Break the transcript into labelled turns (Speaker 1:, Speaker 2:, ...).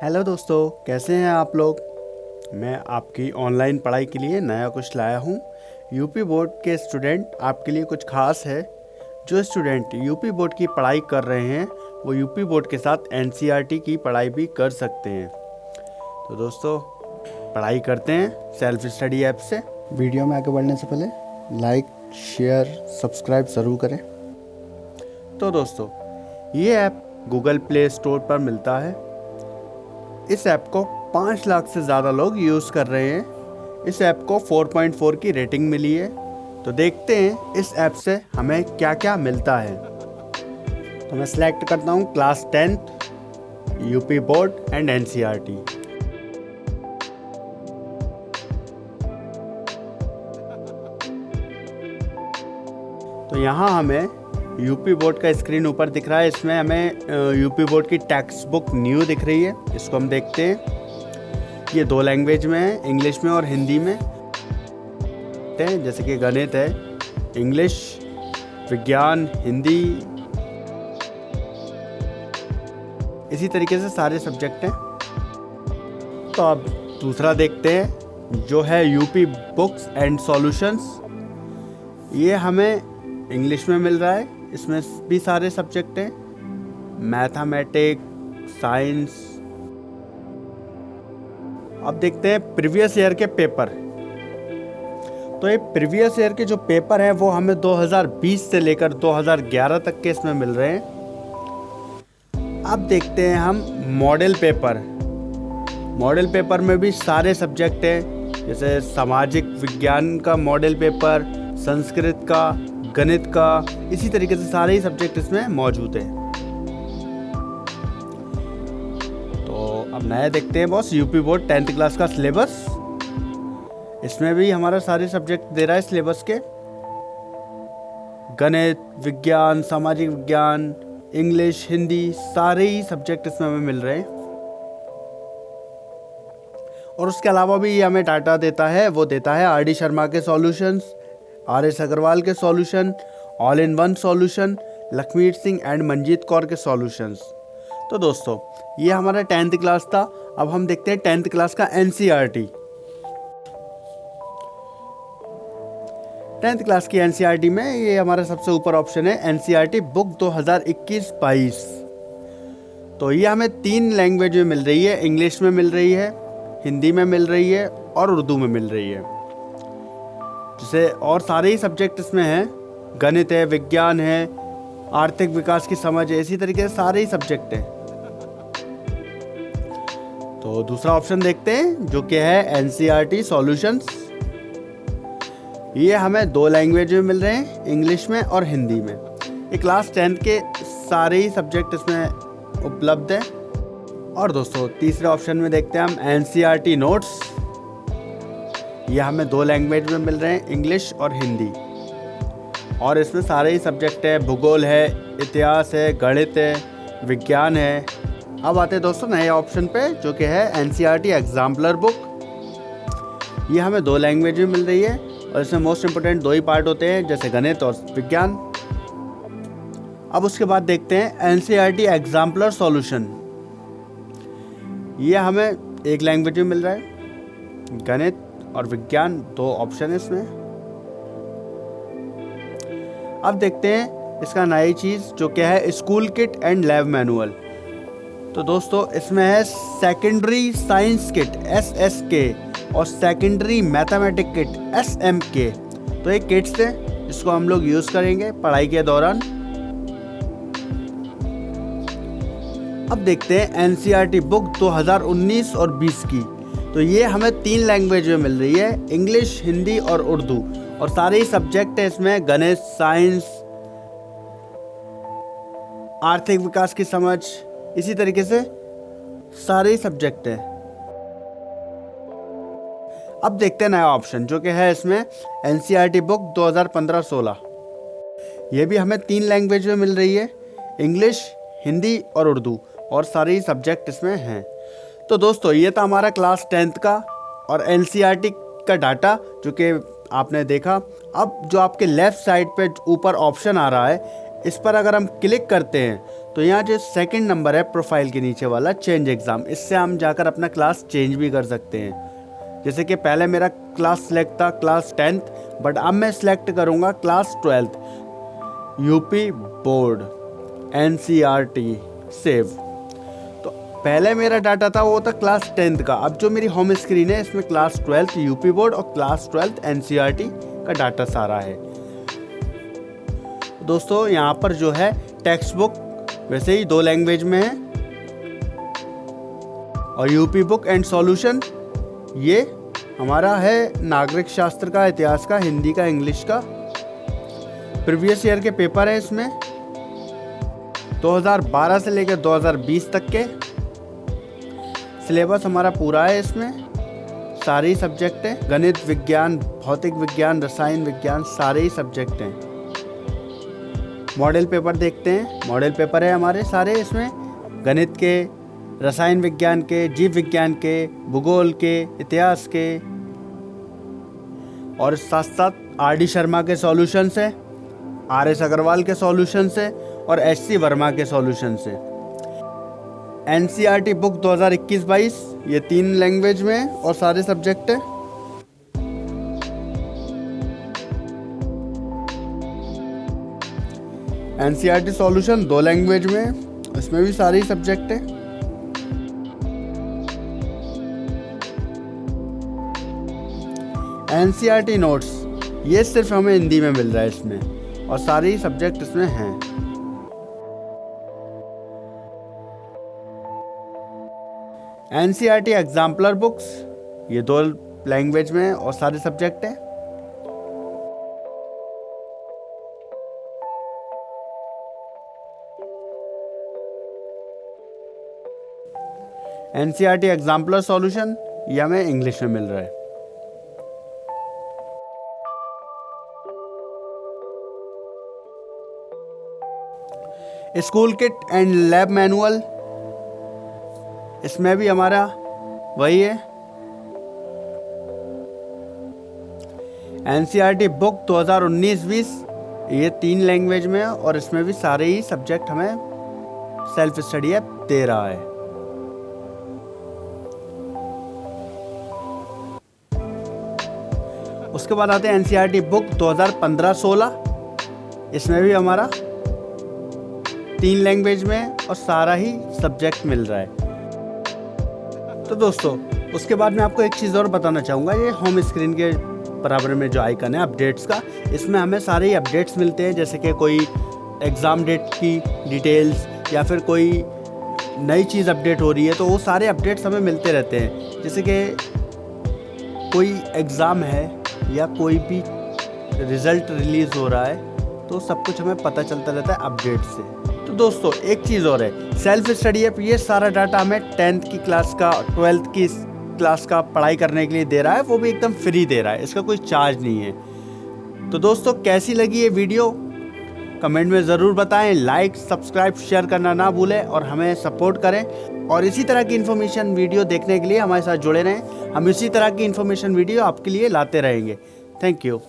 Speaker 1: Hello दोस्तों, कैसे हैं आप लोग। मैं आपकी ऑनलाइन पढ़ाई के लिए नया कुछ लाया हूँ। यूपी बोर्ड के स्टूडेंट आपके लिए कुछ खास है। जो स्टूडेंट यूपी बोर्ड की पढ़ाई कर रहे हैं वो यूपी बोर्ड के साथ एनसीईआरटी की पढ़ाई भी कर सकते हैं। तो दोस्तों, पढ़ाई करते हैं सेल्फ स्टडी ऐप से। वीडियो में आगे बढ़ने से पहले लाइक, शेयर, सब्सक्राइब ज़रूर करें। तो दोस्तों, ये ऐप गूगल प्ले स्टोर पर मिलता है। इस ऐप को 5 लाख से ज़्यादा लोग यूज़ कर रहे हैं। इस ऐप को 4.4 की रेटिंग मिली है। तो देखते हैं इस ऐप से हमें क्या क्या मिलता है। तो मैं सिलेक्ट करता हूँ class 10th UP board and NCERT. तो यहाँ हमें यूपी बोर्ड का स्क्रीन ऊपर दिख रहा है। इसमें हमें यूपी बोर्ड की टेक्स्ट बुक न्यू दिख रही है। इसको हम देखते हैं। ये 2 लैंग्वेज में है, इंग्लिश में और हिंदी में। जैसे कि गणित है, इंग्लिश, विज्ञान, हिंदी, इसी तरीके से सारे सब्जेक्ट हैं। तो अब दूसरा देखते हैं जो है यूपी बुक्स एंड सॉल्यूशंस। ये हमें इंग्लिश में मिल रहा है। इसमें भी सारे सब्जेक्ट हैं, मैथमेटिक्स, साइंस। अब देखते हैं प्रीवियस ईयर के पेपर। तो ये प्रीवियस ईयर के जो पेपर हैं वो हमें 2020 से लेकर 2011 तक के इसमें मिल रहे हैं। अब देखते हैं हम मॉडल पेपर। मॉडल पेपर में भी सारे सब्जेक्ट हैं, जैसे सामाजिक विज्ञान का मॉडल पेपर, संस्कृत का, गणित का, इसी तरीके से सारे ही सब्जेक्ट इसमें मौजूद हैं। तो अब नया देखते हैं boss, UP board 10th class का सिलेबस। इसमें भी हमारा सारे सब्जेक्ट दे रहा है सिलेबस के। गणित, विज्ञान, सामाजिक विज्ञान, इंग्लिश, हिंदी, सारे ही सब्जेक्ट इसमें हमें मिल रहे हैं। और उसके अलावा भी ये हमें डाटा देता है। वो देता है आर डी शर्मा के सॉल्यूशंस, आर एस अग्रवाल के solution, all in one solution, Lakhmir Singh and Manjeet Kaur के सॉल्यूशंस। तो दोस्तों, ये हमारा 10th क्लास था। अब हम देखते हैं 10th क्लास का एनसीईआरटी। 10th क्लास की एनसीईआरटी में ये हमारा सबसे ऊपर ऑप्शन है एनसीईआरटी बुक 2021-22। तो ये हमें 3 लैंग्वेज में मिल रही है। इंग्लिश में मिल रही है, हिंदी में मिल रही है और उर्दू में मिल रही है। जैसे और सारे ही सब्जेक्ट इसमें हैं, गणित है, विज्ञान है, आर्थिक विकास की समझ है, इसी तरीके से सारे ही सब्जेक्ट हैं। तो दूसरा ऑप्शन देखते हैं जो कि है एनसीईआरटी सॉल्यूशंस। ये हमें 2 लैंग्वेज में मिल रहे हैं, इंग्लिश में और हिंदी में। ये क्लास 10th के सारे ही सब्जेक्ट इसमें उपलब्ध हैं। और दोस्तों, तीसरे ऑप्शन में देखते हैं हम एनसीईआरटी नोट्स। ये हमें 2 लैंग्वेज में मिल रहे हैं, इंग्लिश और हिंदी। और इसमें सारे ही सब्जेक्ट है, भूगोल है, इतिहास है, गणित है, विज्ञान है। अब आते हैं दोस्तों नए ऑप्शन पे जो कि है एनसीईआरटी एग्जाम्पलर बुक। ये हमें 2 लैंग्वेज में मिल रही है और इसमें मोस्ट इम्पोर्टेंट 2 ही पार्ट होते हैं, जैसे गणित और विज्ञान। अब उसके बाद देखते हैं एनसीईआरटी एग्जाम्पलर सॉल्यूशन। ये हमें 1 लैंग्वेज में मिल रहा है, गणित और विज्ञान, 2 ऑप्शन है इसमें। अब देखते हैं इसका नई चीज़ जो क्या है school kit and lab manual. तो दोस्तों, इसमें है सेकेंडरी साइंस किट SSK और सेकेंडरी मैथमेटिक किट SMK। तो ये किट्स हैं, इसको हम लोग यूज़ करेंगे पढ़ाई के दौरान। अब देखते हैं एनसीईआरटी बुक 2019 और 20 की। तो ये हमें 3 लैंग्वेज में मिल रही है, इंग्लिश, हिंदी और उर्दू। और सारे ही सब्जेक्ट है इसमें, गणित, साइंस, आर्थिक विकास की समझ, इसी तरीके से सारे ही सब्जेक्ट हैं। अब देखते हैं नया ऑप्शन जो कि है इसमें एनसीईआरटी बुक 2015-16। ये भी हमें 3 लैंग्वेज में मिल रही है, इंग्लिश, हिंदी और उर्दू। और सारे ही सब्जेक्ट इसमें हैं। तो दोस्तों, ये था हमारा क्लास 10th का और एनसीईआरटी का डाटा जो कि आपने देखा। अब जो आपके लेफ़्ट साइड पे ऊपर ऑप्शन आ रहा है इस पर अगर हम क्लिक करते हैं तो यहाँ जो सेकंड नंबर है प्रोफाइल के नीचे वाला चेंज एग्ज़ाम, इससे हम जाकर अपना क्लास चेंज भी कर सकते हैं। जैसे कि पहले मेरा क्लास सेलेक्ट था क्लास 10th, बट अब मैं सिलेक्ट करूँगा class 12th, UP board NCERT save. तो पहले मेरा डाटा था वो था क्लास 10th का, अब जो मेरी होम स्क्रीन है इसमें क्लास 12th यूपी बोर्ड और क्लास 12th NCERT का डाटा सारा है। दोस्तों यहाँ पर जो है टेक्स्ट बुक वैसे ही 2 लैंग्वेज में है, और यूपी बुक एंड सॉल्यूशन ये हमारा है नागरिक शास्त्र का, इतिहास का, हिंदी का, इंग्लिश का। प्रीवियस ईयर के पेपर है इसमें 2012 से लेकर 2020 तक के। सिलेबस हमारा पूरा है, इसमें सारे ही सब्जेक्ट हैं, गणित, विज्ञान, भौतिक विज्ञान, रसायन विज्ञान, सारे ही सब्जेक्ट हैं। मॉडल पेपर देखते हैं, मॉडल पेपर है हमारे सारे इसमें, गणित के, रसायन विज्ञान के, जीव विज्ञान के, भूगोल के, इतिहास के, और साथ साथ RD शर्मा के सॉल्यूशंस है, RS अग्रवाल के सॉल्यूशंस है, और SC वर्मा के सॉल्यूशंस है। NCERT बुक 2021-22 ये 3 लैंग्वेज में है और सारे सब्जेक्ट है। NCERT सॉल्यूशन 2 लैंग्वेज में है, इसमें भी सारे ही सब्जेक्ट है। NCERT नोट्स ये सिर्फ हमें हिंदी में मिल रहा है इसमें, और सारे ही सब्जेक्ट इसमें हैं। NCERT एग्जाम्पलर बुक्स ये 2 लैंग्वेज में है और सारे सब्जेक्ट हैं। NCERT एग्जाम्पलर सॉल्यूशन ये हमें इंग्लिश में मिल रहा है। School kit and lab manual इसमें भी हमारा वही है। NCERT बुक 2019-20 ये 3 लैंग्वेज में है और इसमें भी सारे ही सब्जेक्ट हमें सेल्फ स्टडी ऐप दे रहा है। उसके बाद आते हैं NCERT बुक 2015-16, इसमें भी हमारा 3 लैंग्वेज में और सारा ही सब्जेक्ट मिल रहा है। तो दोस्तों उसके बाद मैं आपको एक चीज़ और बताना चाहूँगा, ये होम स्क्रीन के बराबर में जो आइकन है अपडेट्स का, इसमें हमें सारे ही अपडेट्स मिलते हैं। जैसे कि कोई एग्ज़ाम डेट की डिटेल्स या फिर कोई नई चीज़ अपडेट हो रही है तो वो सारे अपडेट्स हमें मिलते रहते हैं। जैसे कि कोई एग्ज़ाम है या कोई भी रिज़ल्ट रिलीज़ हो रहा है तो सब कुछ हमें पता चलता रहता है अपडेट से। तो दोस्तों एक चीज़ और है, सेल्फ स्टडी ऐप ये सारा डाटा हमें 10th की क्लास का, 12th की क्लास का पढ़ाई करने के लिए दे रहा है, वो भी एकदम फ्री दे रहा है, इसका कोई चार्ज नहीं है। तो दोस्तों कैसी लगी ये वीडियो कमेंट में ज़रूर बताएं, लाइक सब्सक्राइब शेयर करना ना भूलें और हमें सपोर्ट करें। और इसी तरह की इन्फॉर्मेशन वीडियो देखने के लिए हमारे साथ जुड़े रहें, हम इसी तरह की इन्फॉर्मेशन वीडियो आपके लिए लाते रहेंगे। Thank you.